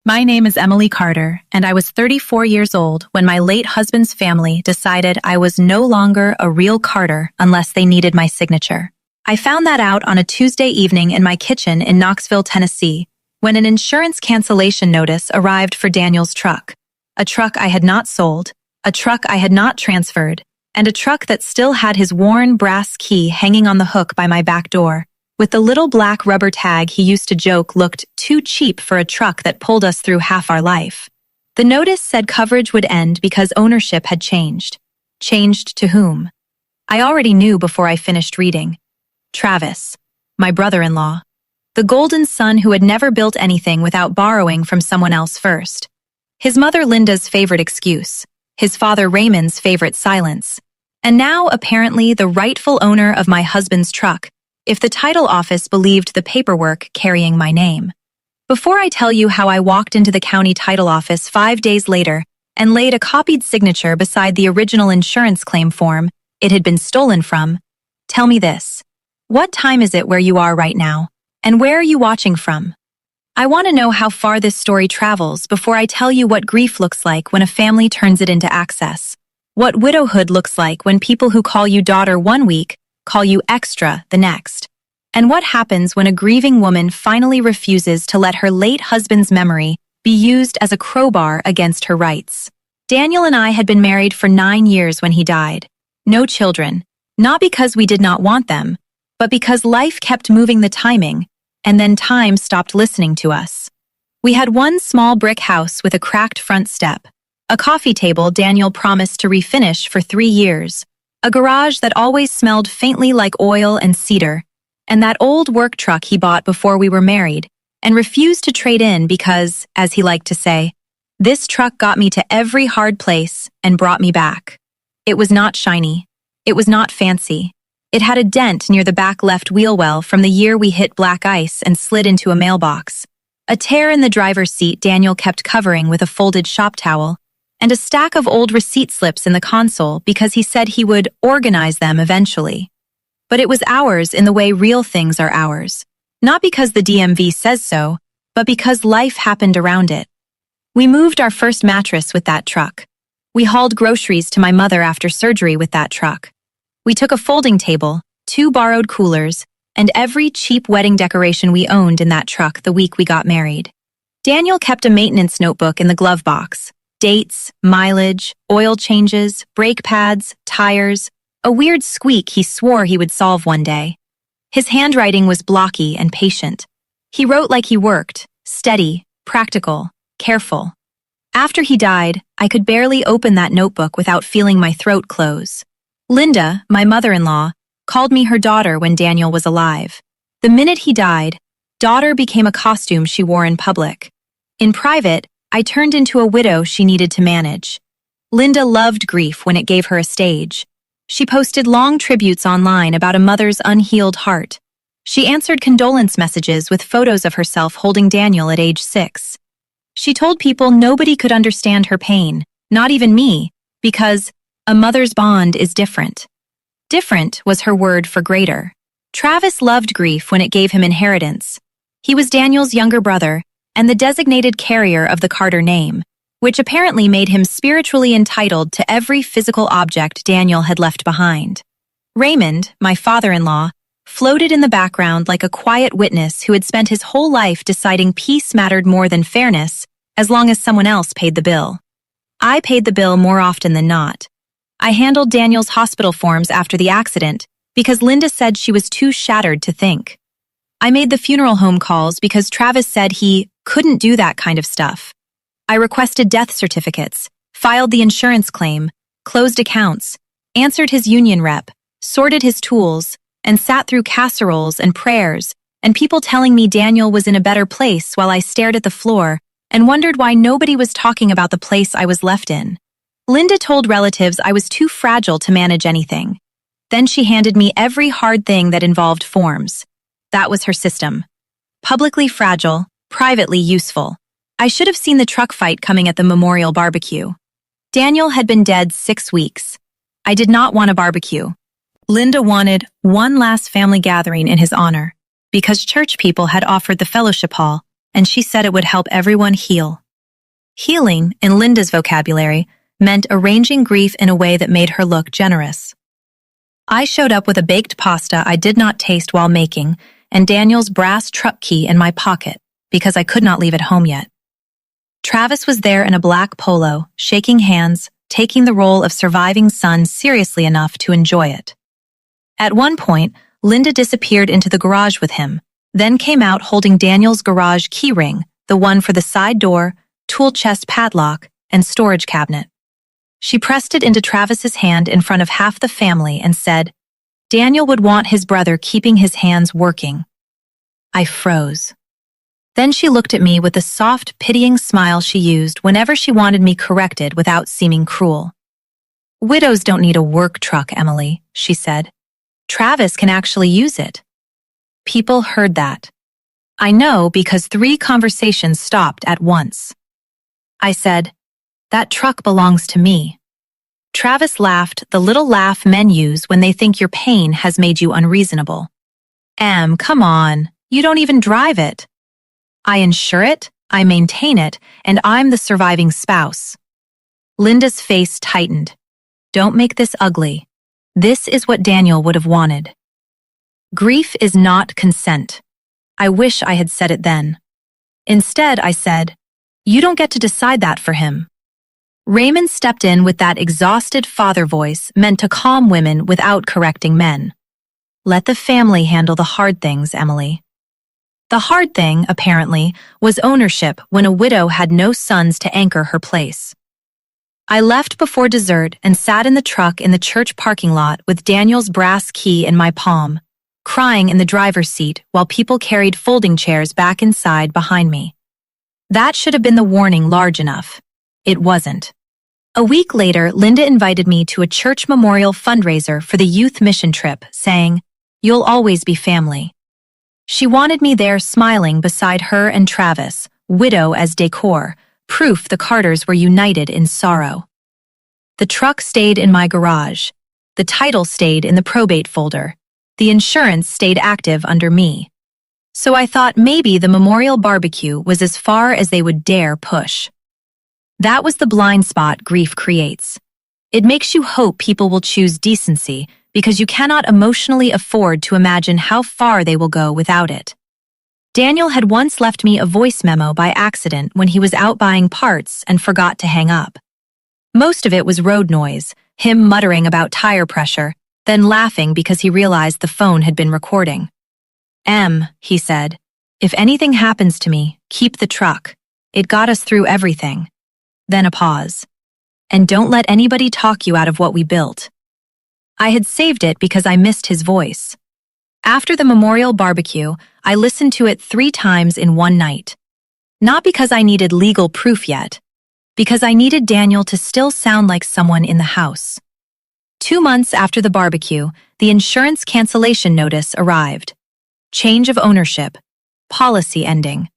My name is Emily Carter, and I was 34 years old when my late husband's family decided I was no longer a real Carter unless they needed my signature. I found that out on a Tuesday evening in my kitchen in Knoxville, Tennessee, when an insurance cancellation notice arrived for Daniel's truck. A truck I had not sold, a truck I had not transferred, and a truck that still had his worn brass key hanging on the hook by my back door, with the little black rubber tag he used to joke looked too cheap for a truck that pulled us through half our life. The notice said coverage would end because ownership had changed. Changed to whom? I already knew before I finished reading. Travis, my brother-in-law, the golden son who had never built anything without borrowing from someone else first. His mother Linda's favorite excuse, his father Raymond's favorite silence, and now apparently the rightful owner of my husband's truck, if the title office believed the paperwork carrying my name. Before I tell you how I walked into the county title office 5 days later and laid a copied signature beside the original insurance claim form it had been stolen from, tell me this. What time is it where you are right now, and where are you watching from? I want to know how far this story travels before I tell you what grief looks like when a family turns it into access, what widowhood looks like when people who call you daughter one week call you extra the next, and what happens when a grieving woman finally refuses to let her late husband's memory be used as a crowbar against her rights. Daniel and I had been married for 9 years when he died. No children, not because we did not want them, but because life kept moving the timing, and then time stopped listening to us. We had one small brick house with a cracked front step, a coffee table Daniel promised to refinish for 3 years, a garage that always smelled faintly like oil and cedar, and that old work truck he bought before we were married and refused to trade in because, as he liked to say, this truck got me to every hard place and brought me back. It was not shiny. It was not fancy. It had a dent near the back left wheel well from the year we hit black ice and slid into a mailbox, a tear in the driver's seat Daniel kept covering with a folded shop towel, and a stack of old receipt slips in the console because he said he would organize them eventually. But it was ours in the way real things are ours, not because the DMV says so, but because life happened around it. We moved our first mattress with that truck. We hauled groceries to my mother after surgery with that truck. We took a folding table, 2 borrowed coolers, and every cheap wedding decoration we owned in that truck the week we got married. Daniel kept a maintenance notebook in the glove box. Dates, mileage, oil changes, brake pads, tires, a weird squeak he swore he would solve one day. His handwriting was blocky and patient. He wrote like he worked, steady, practical, careful. After he died, I could barely open that notebook without feeling my throat close. Linda, my mother-in-law, called me her daughter when Daniel was alive. The minute he died, daughter became a costume she wore in public. In private, I turned into a widow she needed to manage. Linda loved grief when it gave her a stage. She posted long tributes online about a mother's unhealed heart. She answered condolence messages with photos of herself holding Daniel at age 6. She told people nobody could understand her pain, not even me, because a mother's bond is different. Different was her word for greater. Travis loved grief when it gave him inheritance. He was Daniel's younger brother and the designated carrier of the Carter name, which apparently made him spiritually entitled to every physical object Daniel had left behind. Raymond, my father-in-law, floated in the background like a quiet witness who had spent his whole life deciding peace mattered more than fairness as long as someone else paid the bill. I paid the bill more often than not. I handled Daniel's hospital forms after the accident because Linda said she was too shattered to think. I made the funeral home calls because Travis said he couldn't do that kind of stuff. I requested death certificates, filed the insurance claim, closed accounts, answered his union rep, sorted his tools, and sat through casseroles and prayers, and people telling me Daniel was in a better place while I stared at the floor and wondered why nobody was talking about the place I was left in. Linda told relatives I was too fragile to manage anything. Then she handed me every hard thing that involved forms. That was her system. Publicly fragile, privately useful. I should have seen the truck fight coming at the memorial barbecue. Daniel had been dead 6 weeks. I did not want a barbecue. Linda wanted one last family gathering in his honor, because church people had offered the fellowship hall, and she said it would help everyone heal. Healing, in Linda's vocabulary, meant arranging grief in a way that made her look generous. I showed up with a baked pasta I did not taste while making and Daniel's brass truck key in my pocket because I could not leave it home yet. Travis was there in a black polo, shaking hands, taking the role of surviving son seriously enough to enjoy it. At one point, Linda disappeared into the garage with him, then came out holding Daniel's garage key ring, the one for the side door, tool chest padlock, and storage cabinet. She pressed it into Travis's hand in front of half the family and said, "Daniel would want his brother keeping his hands working." I froze. Then she looked at me with the soft, pitying smile she used whenever she wanted me corrected without seeming cruel. "Widows don't need a work truck, Emily," she said. "Travis can actually use it." People heard that. I know because 3 conversations stopped at once. I said, "That truck belongs to me." Travis laughed the little laugh men use when they think your pain has made you unreasonable. Come on, you don't even drive it." "I insure it, I maintain it, and I'm the surviving spouse." Linda's face tightened. "Don't make this ugly. This is what Daniel would have wanted." Grief is not consent. I wish I had said it then. Instead, I said, "You don't get to decide that for him." Raymond stepped in with that exhausted father voice meant to calm women without correcting men. "Let the family handle the hard things, Emily." The hard thing, apparently, was ownership when a widow had no sons to anchor her place. I left before dessert and sat in the truck in the church parking lot with Daniel's brass key in my palm, crying in the driver's seat while people carried folding chairs back inside behind me. That should have been the warning large enough. It wasn't. A week later, Linda invited me to a church memorial fundraiser for the youth mission trip, saying, "You'll always be family." She wanted me there smiling beside her and Travis, widow as decor, proof the Carters were united in sorrow. The truck stayed in my garage. The title stayed in the probate folder. The insurance stayed active under me. So I thought maybe the memorial barbecue was as far as they would dare push. That was the blind spot grief creates. It makes you hope people will choose decency because you cannot emotionally afford to imagine how far they will go without it. Daniel had once left me a voice memo by accident when he was out buying parts and forgot to hang up. Most of it was road noise, him muttering about tire pressure, then laughing because he realized the phone had been recording. He said, "If anything happens to me, keep the truck. It got us through everything." Then a pause. "And don't let anybody talk you out of what we built." I had saved it because I missed his voice. After the memorial barbecue, I listened to it 3 times in one night. Not because I needed legal proof yet, because I needed Daniel to still sound like someone in the house. 2 months after the barbecue, the insurance cancellation notice arrived. Change of ownership. Policy ending.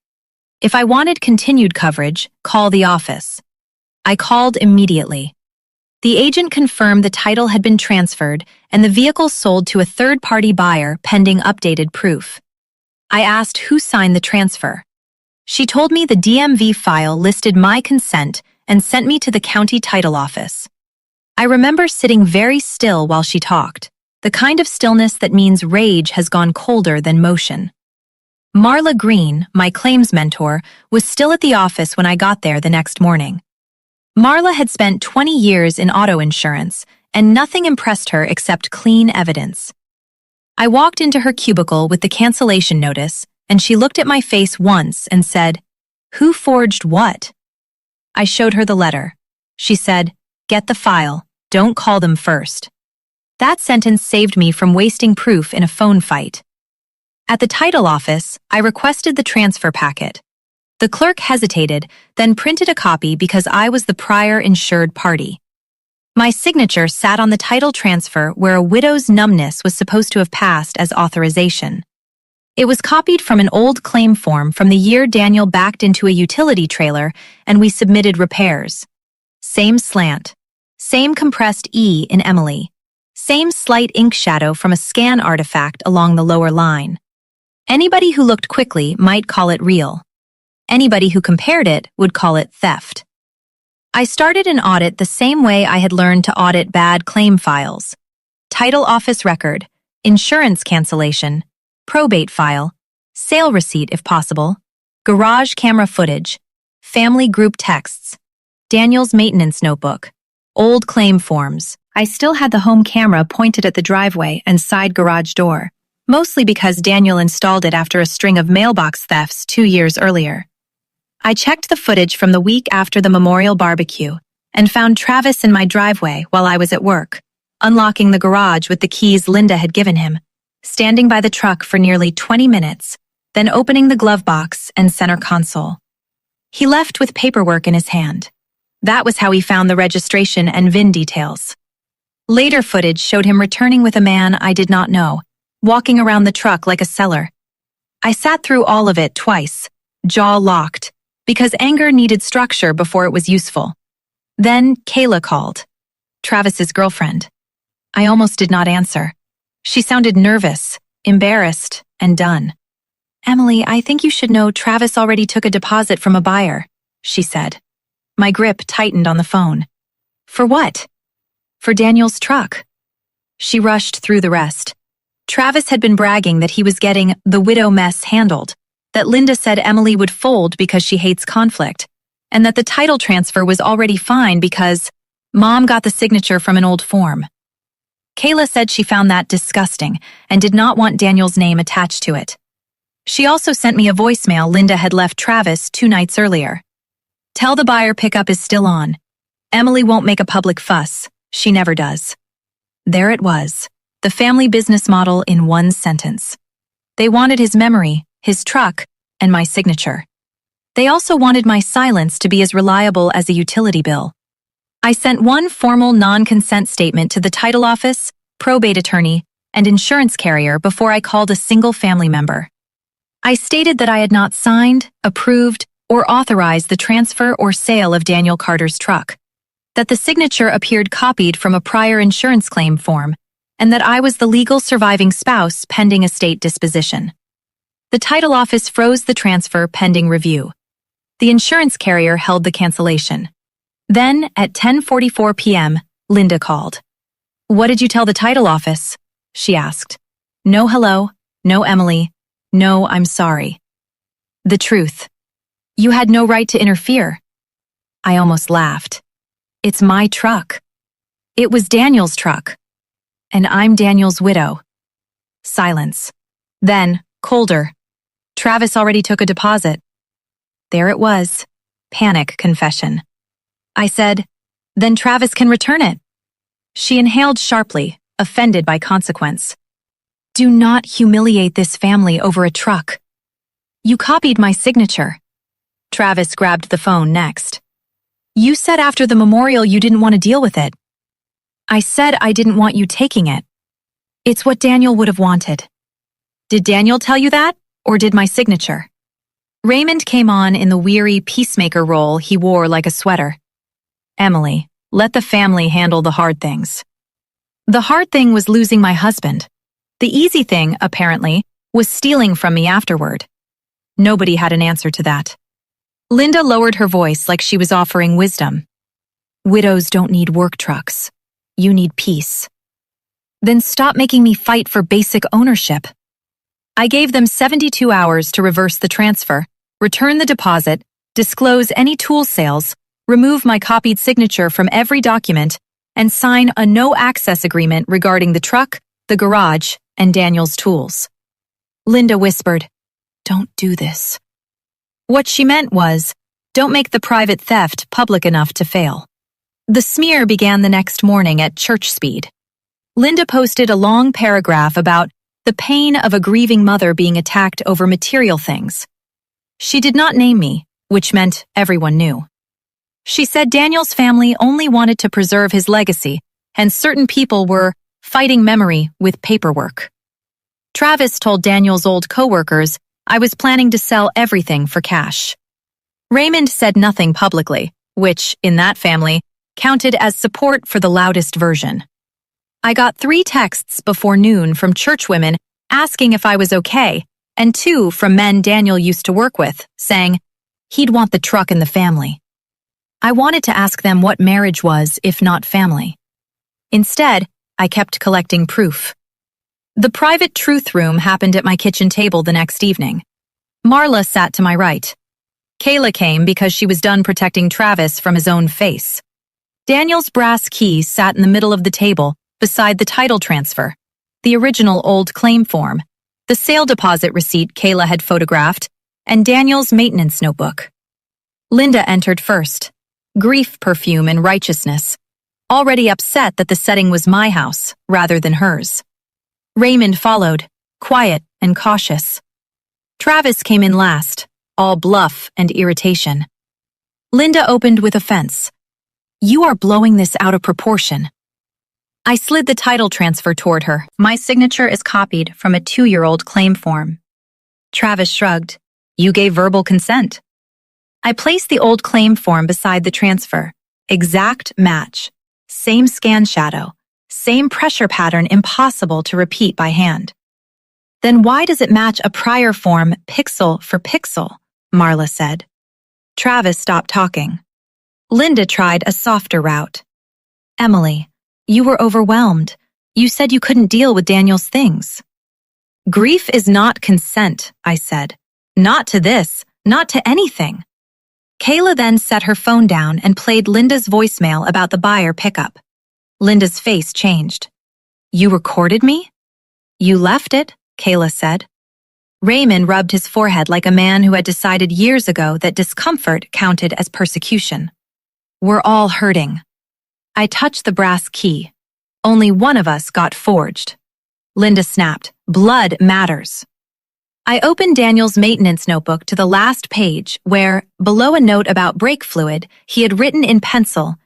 If I wanted continued coverage, call the office. I called immediately. The agent confirmed the title had been transferred and the vehicle sold to a third-party buyer pending updated proof. I asked who signed the transfer. She told me the DMV file listed my consent and sent me to the county title office. I remember sitting very still while she talked, the kind of stillness that means rage has gone colder than motion. Marla Green, my claims mentor, was still at the office when I got there the next morning. Marla had spent 20 years in auto insurance, and nothing impressed her except clean evidence. I walked into her cubicle with the cancellation notice, and she looked at my face once and said, "Who forged what?" I showed her the letter. She said, "Get the file, don't call them first." That sentence saved me from wasting proof in a phone fight. At the title office, I requested the transfer packet. The clerk hesitated, then printed a copy because I was the prior insured party. My signature sat on the title transfer where a widow's numbness was supposed to have passed as authorization. It was copied from an old claim form from the year Daniel backed into a utility trailer and we submitted repairs. Same slant. Same compressed E in Emily. Same slight ink shadow from a scan artifact along the lower line. Anybody who looked quickly might call it real. Anybody who compared it would call it theft. I started an audit the same way I had learned to audit bad claim files. Title office record, insurance cancellation, probate file, sale receipt if possible, garage camera footage, family group texts, Daniel's maintenance notebook, old claim forms. I still had the home camera pointed at the driveway and side garage door, mostly because Daniel installed it after a string of mailbox thefts 2 years earlier. I checked the footage from the week after the memorial barbecue and found Travis in my driveway while I was at work, unlocking the garage with the keys Linda had given him, standing by the truck for nearly 20 minutes, then opening the glove box and center console. He left with paperwork in his hand. That was how he found the registration and VIN details. Later footage showed him returning with a man I did not know, walking around the truck like a seller. I sat through all of it twice, jaw locked, because anger needed structure before it was useful. Then Kayla called, Travis's girlfriend. I almost did not answer. She sounded nervous, embarrassed, and done. Emily, I think you should know Travis already took a deposit from a buyer, she said. My grip tightened on the phone. For what? For Daniel's truck. She rushed through the rest. Travis had been bragging that he was getting the widow mess handled, that Linda said Emily would fold because she hates conflict, and that the title transfer was already fine because Mom got the signature from an old form. Kayla said she found that disgusting and did not want Daniel's name attached to it. She also sent me a voicemail Linda had left Travis 2 nights earlier. Tell the buyer pickup is still on. Emily won't make a public fuss. She never does. There it was, the family business model in one sentence. They wanted his memory, his truck, and my signature. They also wanted my silence to be as reliable as a utility bill. I sent one formal non-consent statement to the title office, probate attorney, and insurance carrier before I called a single family member. I stated that I had not signed, approved, or authorized the transfer or sale of Daniel Carter's truck, that the signature appeared copied from a prior insurance claim form, and that I was the legal surviving spouse pending estate disposition. The title office froze the transfer pending review. The insurance carrier held the cancellation. Then, at 10:44 p.m., Linda called. What did you tell the title office? She asked. No hello, no Emily, no I'm sorry. The truth. You had no right to interfere. I almost laughed. It's my truck. It was Daniel's truck. And I'm Daniel's widow. Silence. Then, colder. Travis already took a deposit. There it was. Panic confession. I said, then Travis can return it. She inhaled sharply, offended by consequence. Do not humiliate this family over a truck. You copied my signature. Travis grabbed the phone next. You said after the memorial you didn't want to deal with it. I said I didn't want you taking it. It's what Daniel would have wanted. Did Daniel tell you that, or did my signature? Raymond came on in the weary peacemaker role he wore like a sweater. Emily, let the family handle the hard things. The hard thing was losing my husband. The easy thing, apparently, was stealing from me afterward. Nobody had an answer to that. Linda lowered her voice like she was offering wisdom. Widows don't need work trucks. You need peace. Then stop making me fight for basic ownership. I gave them 72 hours to reverse the transfer, return the deposit, disclose any tool sales, remove my copied signature from every document, and sign a no-access agreement regarding the truck, the garage, and Daniel's tools. Linda whispered, Don't do this. What she meant was, don't make the private theft public enough to fail. The smear began the next morning at church speed. Linda posted a long paragraph about the pain of a grieving mother being attacked over material things. She did not name me, which meant everyone knew. She said Daniel's family only wanted to preserve his legacy, and certain people were fighting memory with paperwork. Travis told Daniel's old coworkers I was planning to sell everything for cash. Raymond said nothing publicly, which, in that family, counted as support for the loudest version. I got 3 texts before noon from church women asking if I was okay, and 2 from men Daniel used to work with, saying, He'd want the truck and the family. I wanted to ask them what marriage was, if not family. Instead, I kept collecting proof. The private truth room happened at my kitchen table the next evening. Marla sat to my right. Kayla came because she was done protecting Travis from his own face. Daniel's brass keys sat in the middle of the table, beside the title transfer, the original old claim form, the sale deposit receipt Kayla had photographed, and Daniel's maintenance notebook. Linda entered first, grief perfume and righteousness, already upset that the setting was my house rather than hers. Raymond followed, quiet and cautious. Travis came in last, all bluff and irritation. Linda opened with offense. "You are blowing this out of proportion." I slid the title transfer toward her. "My signature is copied from a 2-year-old claim form." Travis shrugged. "You gave verbal consent." I placed the old claim form beside the transfer. Exact match. Same scan shadow. Same pressure pattern impossible to repeat by hand. "Then why does it match a prior form pixel for pixel?" Marla said. Travis stopped talking. Linda tried a softer route. "Emily, you were overwhelmed. You said you couldn't deal with Daniel's things." "Grief is not consent," I said. "Not to this, not to anything." Kayla then set her phone down and played Linda's voicemail about the buyer pickup. Linda's face changed. "You recorded me?" "You left it," Kayla said. Raymond rubbed his forehead like a man who had decided years ago that discomfort counted as persecution. "We're all hurting." I touched the brass key. Only one of us got forged. Linda snapped, "Blood matters." I opened Daniel's maintenance notebook to the last page where, below a note about brake fluid, he had written in pencil,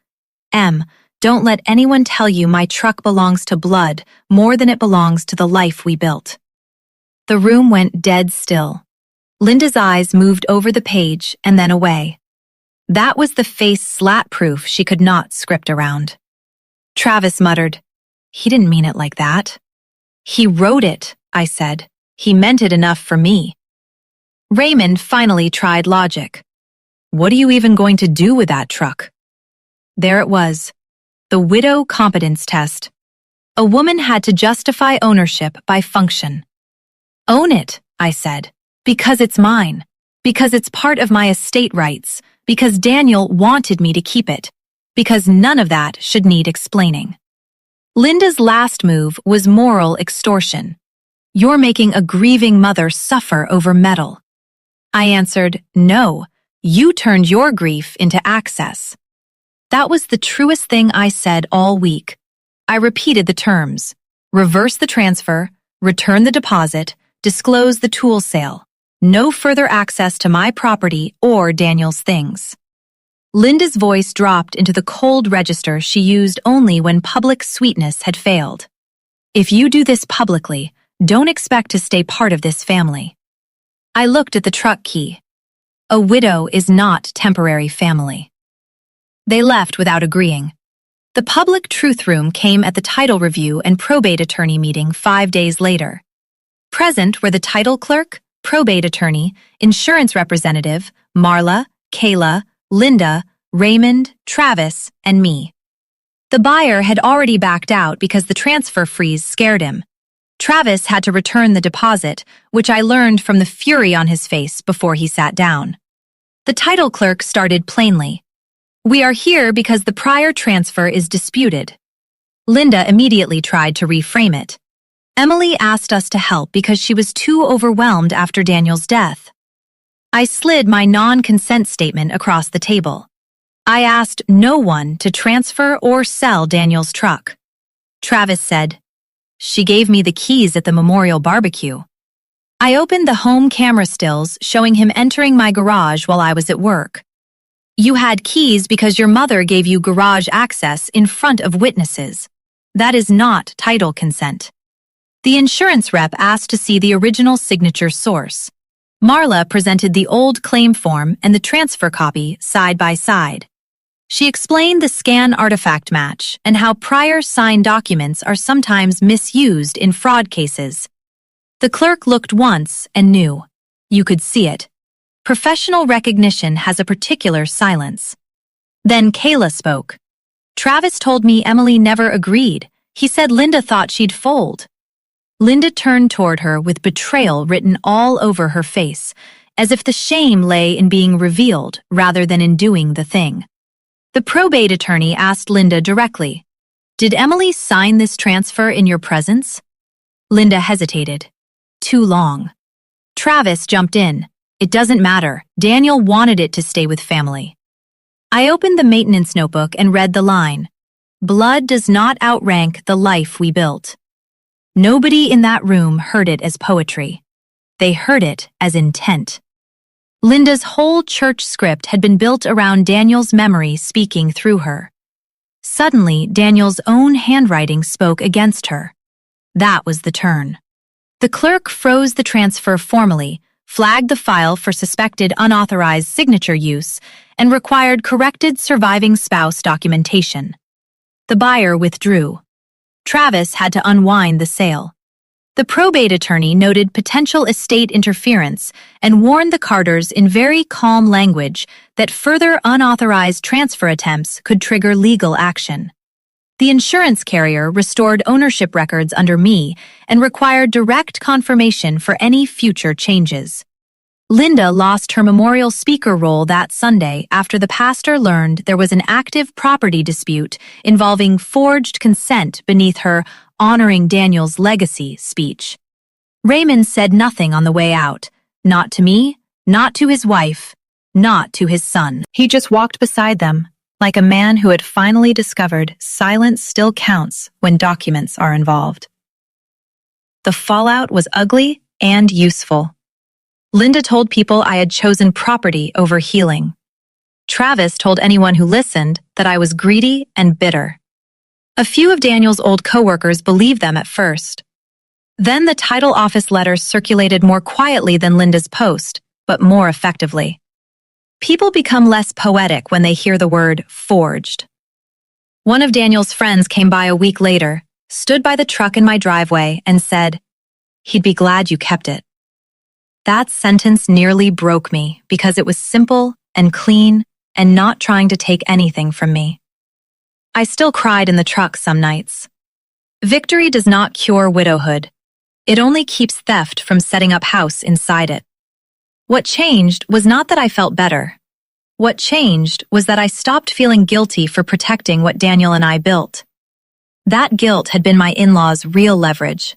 "M, don't let anyone tell you my truck belongs to blood more than it belongs to the life we built." The room went dead still. Linda's eyes moved over the page and then away. That was the face slat proof she could not script around. Travis muttered, "He didn't mean it like that." "He wrote it," I said. "He meant it enough for me." Raymond finally tried logic. "What are you even going to do with that truck?" There it was. The widow competence test. A woman had to justify ownership by function. "Own it," I said, "because it's mine, because it's part of my estate rights, because Daniel wanted me to keep it, because none of that should need explaining." Linda's last move was moral extortion. "You're making a grieving mother suffer over metal." I answered, "No, you turned your grief into access." That was the truest thing I said all week. I repeated the terms: reverse the transfer, return the deposit, disclose the tool sale. No further access to my property or Daniel's things. Linda's voice dropped into the cold register she used only when public sweetness had failed. "If you do this publicly, don't expect to stay part of this family." I looked at the truck key. A widow is not temporary family. They left without agreeing. The public truth room came at the title review and probate attorney meeting 5 days later. Present were the title clerk, probate attorney, insurance representative, Marla, Kayla, Linda, Raymond, Travis, and me. The buyer had already backed out because the transfer freeze scared him. Travis had to return the deposit, which I learned from the fury on his face before he sat down. The title clerk started plainly. "We are here because the prior transfer is disputed." Linda immediately tried to reframe it. "Emily asked us to help because she was too overwhelmed after Daniel's death." I slid my non-consent statement across the table. I asked no one to transfer or sell Daniel's truck. Travis said, "She gave me the keys at the memorial barbecue." I opened the home camera stills showing him entering my garage while I was at work. "You had keys because your mother gave you garage access in front of witnesses. That is not title consent." The insurance rep asked to see the original signature source. Marla presented the old claim form and the transfer copy side by side. She explained the scan artifact match and how prior signed documents are sometimes misused in fraud cases. The clerk looked once and knew. You could see it. Professional recognition has a particular silence. Then Kayla spoke. Travis told me Emily never agreed. He said Linda thought she'd fold. Linda turned toward her with betrayal written all over her face, as if the shame lay in being revealed rather than in doing the thing. The probate attorney asked Linda directly, "Did Emily sign this transfer in your presence?" Linda hesitated. Too long. Travis jumped in. "It doesn't matter. Daniel wanted it to stay with family." I opened the maintenance notebook and read the line, "Blood does not outrank the life we built." Nobody in that room heard it as poetry. They heard it as intent. Linda's whole church script had been built around Daniel's memory speaking through her. Suddenly, Daniel's own handwriting spoke against her. That was the turn. The clerk froze the transfer formally, flagged the file for suspected unauthorized signature use, and required corrected surviving spouse documentation. The buyer withdrew. Travis had to unwind the sale. The probate attorney noted potential estate interference and warned the Carters in very calm language that further unauthorized transfer attempts could trigger legal action. The insurance carrier restored ownership records under me and required direct confirmation for any future changes. Linda lost her memorial speaker role that Sunday after the pastor learned there was an active property dispute involving forged consent beneath her "Honoring Daniel's Legacy" speech. Raymond said nothing on the way out, not to me, not to his wife, not to his son. He just walked beside them, like a man who had finally discovered silence still counts when documents are involved. The fallout was ugly and useful. Linda told people I had chosen property over healing. Travis told anyone who listened that I was greedy and bitter. A few of Daniel's old coworkers believed them at first. Then the title office letters circulated more quietly than Linda's post, but more effectively. People become less poetic when they hear the word forged. One of Daniel's friends came by a week later, stood by the truck in my driveway, and said, "He'd be glad you kept it." That sentence nearly broke me because it was simple and clean and not trying to take anything from me. I still cried in the truck some nights. Victory does not cure widowhood. It only keeps theft from setting up house inside it. What changed was not that I felt better. What changed was that I stopped feeling guilty for protecting what Daniel and I built. That guilt had been my in-laws' real leverage.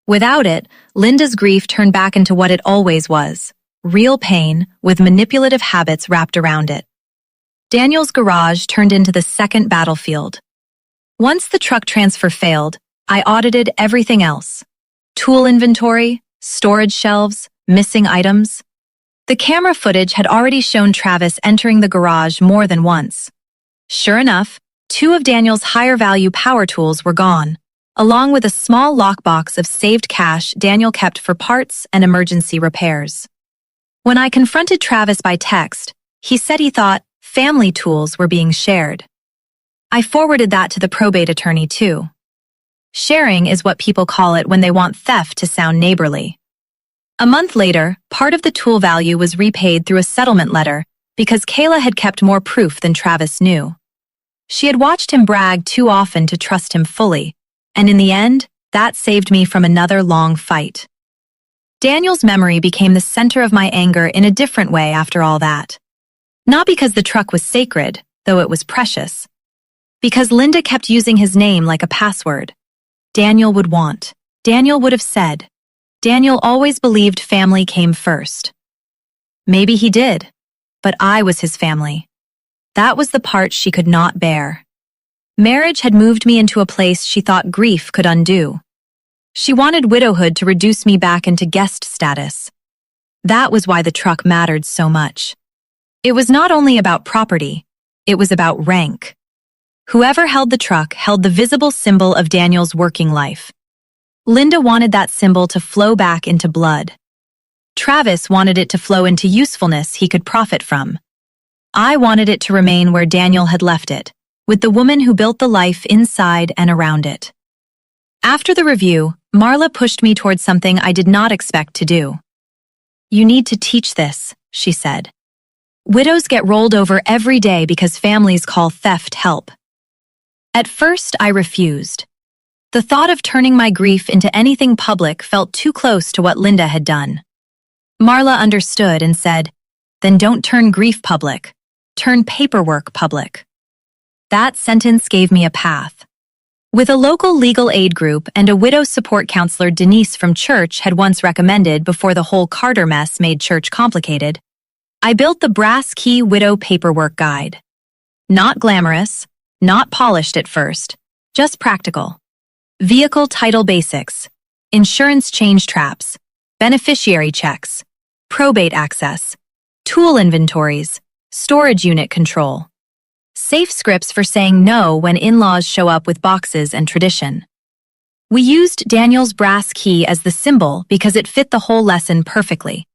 Without it, Linda's grief turned back into what it always was, real pain with manipulative habits wrapped around it. Daniel's garage turned into the second battlefield. Once the truck transfer failed, I audited everything else. Tool inventory, storage shelves, missing items. The camera footage had already shown Travis entering the garage more than once. Sure enough, 2 of Daniel's higher-value power tools were gone, along with a small lockbox of saved cash Daniel kept for parts and emergency repairs. When I confronted Travis by text, he said he thought family tools were being shared. I forwarded that to the probate attorney too. Sharing is what people call it when they want theft to sound neighborly. A month later, part of the tool value was repaid through a settlement letter because Kayla had kept more proof than Travis knew. She had watched him brag too often to trust him fully, and in the end, that saved me from another long fight. Daniel's memory became the center of my anger in a different way after all that. Not because the truck was sacred, though it was precious. Because Linda kept using his name like a password. Daniel would want. Daniel would have said. Daniel always believed family came first. Maybe he did, but I was his family. That was the part she could not bear. Marriage had moved me into a place she thought grief could undo. She wanted widowhood to reduce me back into guest status. That was why the truck mattered so much. It was not only about property, it was about rank. Whoever held the truck held the visible symbol of Daniel's working life. Linda wanted that symbol to flow back into blood. Travis wanted it to flow into usefulness he could profit from. I wanted it to remain where Daniel had left it, with the woman who built the life inside and around it. After the review, Marla pushed me towards something I did not expect to do. "You need to teach this," she said. Widows get rolled over every day because families call theft help. At first, I refused. The thought of turning my grief into anything public felt too close to what Linda had done. Marla understood and said, "Then don't turn grief public. Turn paperwork public." That sentence gave me a path. With a local legal aid group and a widow support counselor Denise from church had once recommended before the whole Carter mess made church complicated, I built the Brass Key Widow Paperwork Guide. Not glamorous, not polished at first, just practical. Vehicle title basics, insurance change traps, beneficiary checks, probate access, tool inventories, storage unit control. Safe scripts for saying no when in-laws show up with boxes and tradition. We used Daniel's brass key as the symbol because it fit the whole lesson perfectly.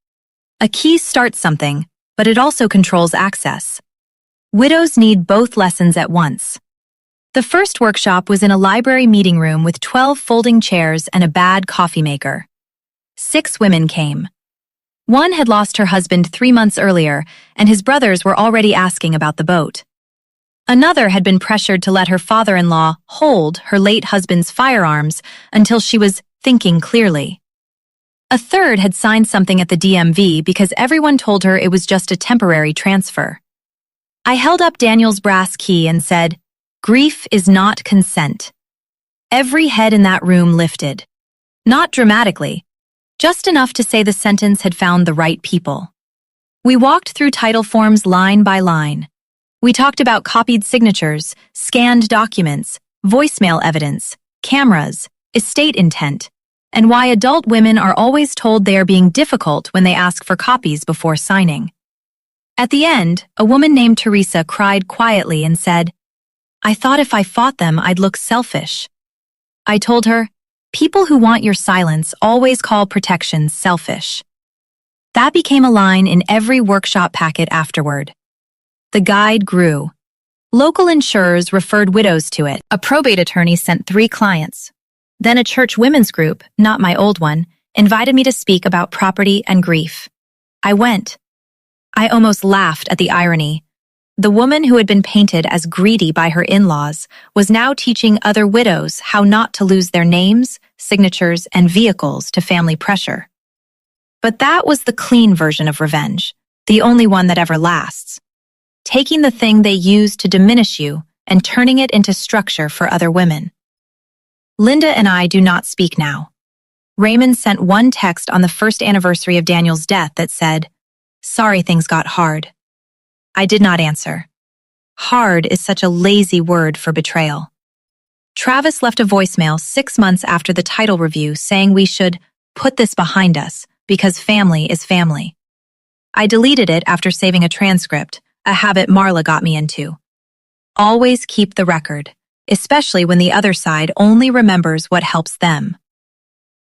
A key starts something, but it also controls access. Widows need both lessons at once. The first workshop was in a library meeting room with 12 folding chairs and a bad coffee maker. 6 women came. One had lost her husband 3 months earlier, and his brothers were already asking about the boat. Another had been pressured to let her father-in-law hold her late husband's firearms until she was thinking clearly. A third had signed something at the DMV because everyone told her it was just a temporary transfer. I held up Daniel's brass key and said, "Grief is not consent." Every head in that room lifted. Not dramatically, just enough to say the sentence had found the right people. We walked through title forms line by line. We talked about copied signatures, scanned documents, voicemail evidence, cameras, estate intent, and why adult women are always told they are being difficult when they ask for copies before signing. At the end, a woman named Teresa cried quietly and said, "I thought if I fought them, I'd look selfish." I told her, "People who want your silence always call protection selfish." That became a line in every workshop packet afterward. The guide grew. Local insurers referred widows to it. A probate attorney sent 3 clients. Then a church women's group, not my old one, invited me to speak about property and grief. I went. I almost laughed at the irony. The woman who had been painted as greedy by her in-laws was now teaching other widows how not to lose their names, signatures, and vehicles to family pressure. But that was the clean version of revenge, the only one that ever lasts. Taking the thing they used to diminish you and turning it into structure for other women. Linda and I do not speak now. Raymond sent one text on the first anniversary of Daniel's death that said, "Sorry things got hard." I did not answer. Hard is such a lazy word for betrayal. Travis left a voicemail 6 months after the title review saying we should put this behind us because family is family. I deleted it after saving a transcript, a habit Marla got me into. Always keep the record, especially when the other side only remembers what helps them.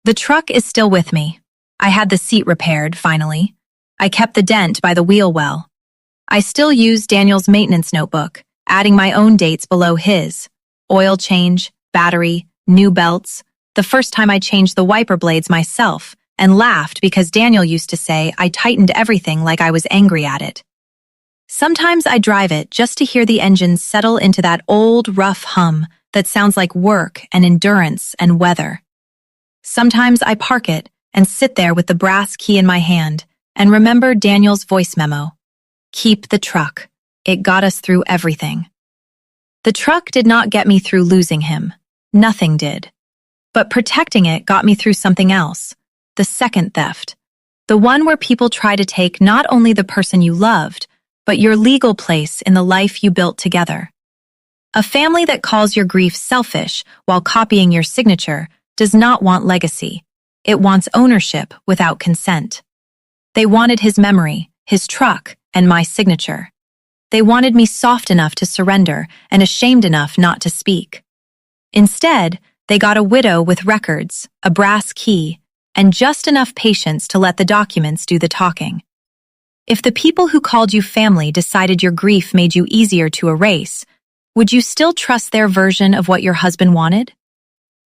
The truck is still with me. I had the seat repaired, finally. I kept the dent by the wheel well. I still use Daniel's maintenance notebook, adding my own dates below his. Oil change, battery, new belts. The first time I changed the wiper blades myself, and laughed because Daniel used to say I tightened everything like I was angry at it. Sometimes I drive it just to hear the engine settle into that old, rough hum that sounds like work and endurance and weather. Sometimes I park it and sit there with the brass key in my hand and remember Daniel's voice memo. Keep the truck. It got us through everything. The truck did not get me through losing him. Nothing did. But protecting it got me through something else. The second theft. The one where people try to take not only the person you loved, but your legal place in the life you built together. A family that calls your grief selfish while copying your signature does not want legacy. It wants ownership without consent. They wanted his memory, his truck, and my signature. They wanted me soft enough to surrender and ashamed enough not to speak. Instead, they got a widow with records, a brass key, and just enough patience to let the documents do the talking. If the people who called you family decided your grief made you easier to erase, would you still trust their version of what your husband wanted?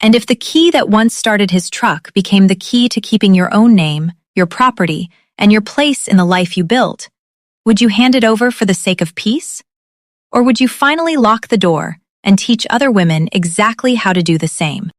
And if the key that once started his truck became the key to keeping your own name, your property, and your place in the life you built, would you hand it over for the sake of peace? Or would you finally lock the door and teach other women exactly how to do the same?